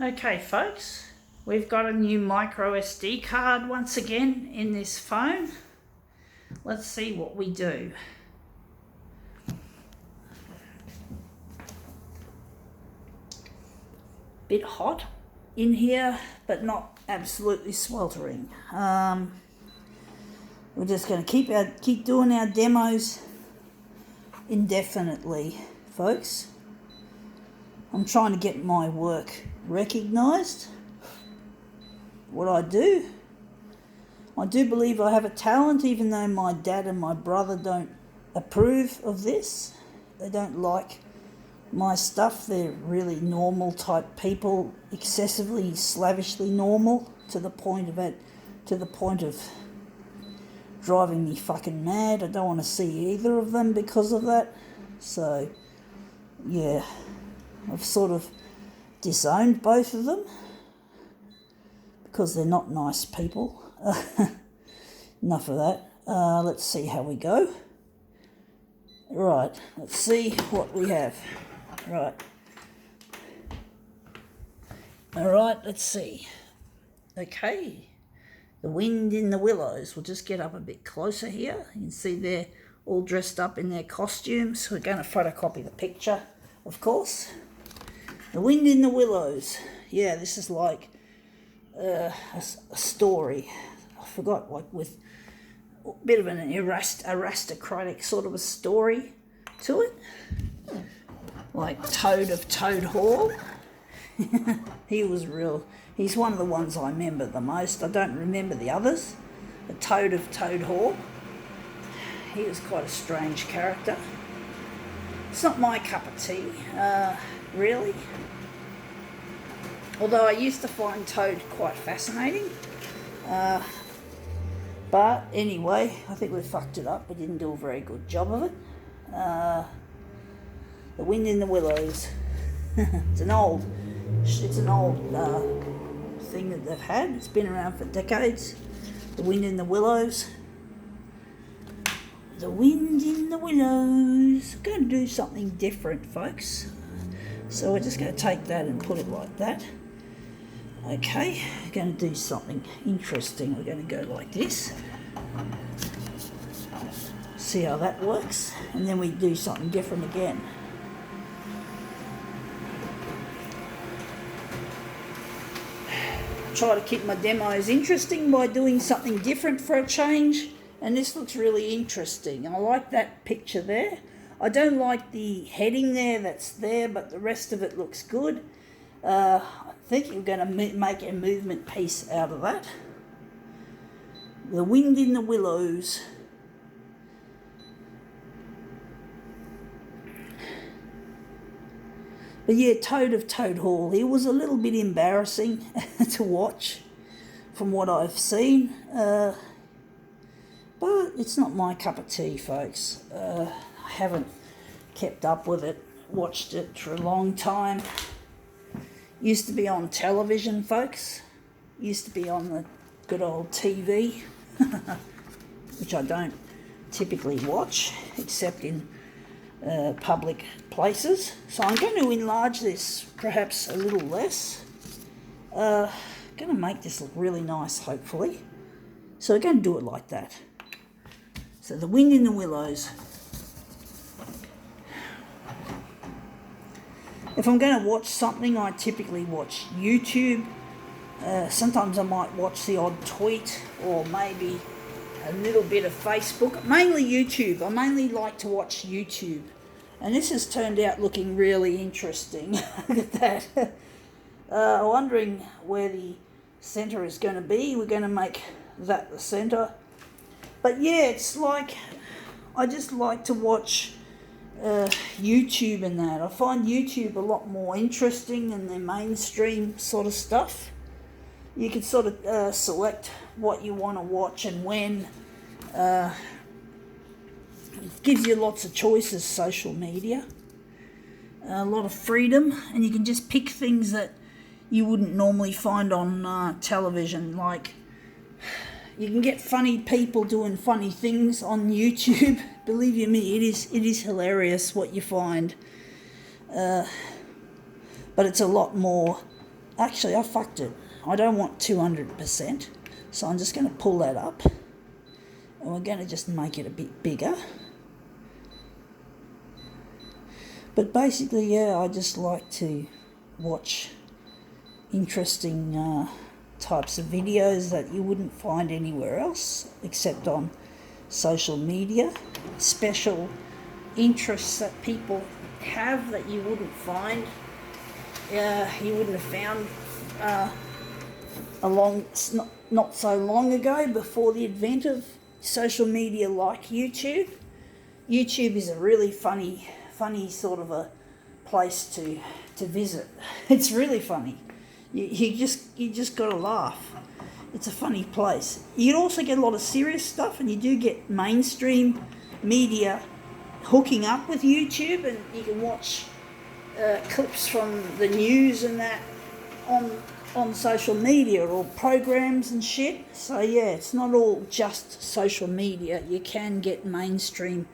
Okay folks, we've got a new micro SD card once again in this phone. Let's see what we do. Bit hot in here, but not absolutely sweltering. We're just going to keep doing our demos indefinitely, folks. I'm trying to get my work recognised. What I do believe I have a talent, even though my dad and my brother don't approve of this. They don't like my stuff. They're really normal type people, excessively slavishly normal, to the point of driving me fucking mad. I don't want to see either of them because of that. So yeah, I've sort of disowned both of them because they're not nice people. Enough of that. Let's see how we go. Right, let's see what we have. Right. Alright, let's see. Okay. The wind in the willows. We'll just get up a bit closer here. You can see they're all dressed up in their costumes. We're going to photocopy the picture, of course. The wind in the willows. Yeah, this is like a story. I forgot, like with a bit of an aristocratic sort of a story to it. Like Toad of Toad Hall. He's one of the ones I remember the most. I don't remember the others. The Toad of Toad Hall. He was quite a strange character. It's not my cup of tea, really. Although I used to find Toad quite fascinating. But anyway, I think we fucked it up. We didn't do a very good job of it. The Wind in the Willows. It's an old thing that they've had. It's been around for decades. The Wind in the Willows. The Wind in the Willows. We're going to do something different, folks. So we're just going to take that and put it like that. Okay, we're going to do something interesting. We're going to go like this. See how that works. And then we do something different again. Try to keep my demos interesting by doing something different for a change. And this looks really interesting. I like that picture there. I don't like the heading there that's there, but the rest of it looks good. I think you're going to make a movement piece out of that. The Wind in the Willows. But yeah, Toad of Toad Hall. He was a little bit embarrassing to watch from what I've seen. But it's not my cup of tea, folks. I haven't kept up with it, watched it for a long time. Used to be on television, folks. Used to be on the good old TV, which I don't typically watch, except in public places. So I'm going to enlarge this perhaps a little less. Going to make this look really nice, hopefully. So we're going to do it like that. So the Wind in the Willows. If I'm going to watch something, I typically watch YouTube. Sometimes I might watch the odd tweet or maybe a little bit of Facebook. Mainly YouTube. I mainly like to watch YouTube. And this has turned out looking really interesting. Look at that. Wondering where the centre is going to be. We're going to make that the centre. But yeah, it's like, I just like to watch YouTube and that. I find YouTube a lot more interesting than the mainstream sort of stuff. You can sort of select what you want to watch and when. It gives you lots of choices, social media. A lot of freedom, and you can just pick things that you wouldn't normally find on television. Like, you can get funny people doing funny things on YouTube. Believe you me, it is hilarious what you find. But it's a lot more Actually, I fucked it. I don't want 200%, so I'm just going to pull that up, and we're going to just make it a bit bigger. But basically, yeah, I just like to watch interesting types of videos that you wouldn't find anywhere else except on social media, special interests that people have that you wouldn't find, you wouldn't have found not so long ago, before the advent of social media like YouTube. YouTube is a really funny sort of a place to visit. It's really funny. You just got to laugh. It's a funny place. You can also get a lot of serious stuff, and you do get mainstream media hooking up with YouTube, and you can watch clips from the news and that on social media, or programs and shit. So yeah, it's not all just social media. You can get mainstream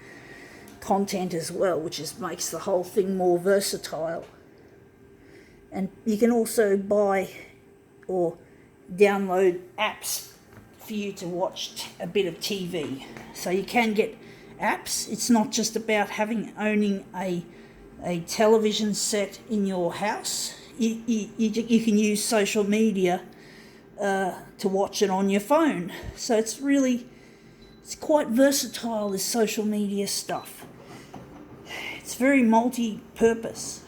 content as well, which makes the whole thing more versatile. And you can also buy or download apps for you to watch a bit of TV. So you can get apps. It's not just about owning a television set in your house. You can use social media to watch it on your phone. So it's quite versatile, this social media stuff. It's very multi-purpose.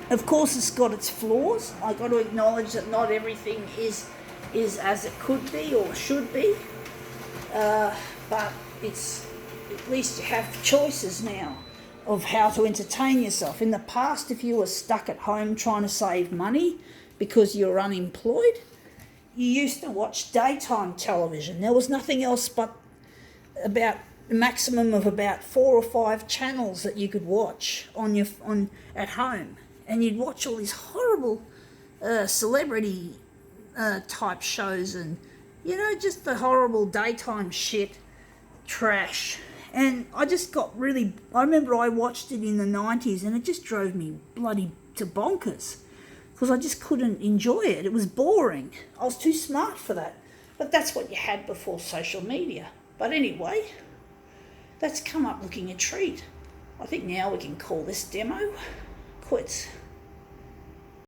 Of course, it's got its flaws. I've got to acknowledge that not everything is as it could be or should be. But it's, at least you have choices now of how to entertain yourself. In the past, if you were stuck at home trying to save money because you're unemployed, you used to watch daytime television. There was nothing else but about a maximum of about 4 or 5 channels that you could watch at home, and you'd watch all these horrible celebrity type shows, and just the horrible daytime shit, trash. And I remember I watched it in the 90s, and it just drove me bloody to bonkers, because I just couldn't enjoy it. It was boring. I was too smart for that. But that's what you had before social media. But anyway, that's come up looking a treat. I think now we can call this demo quits.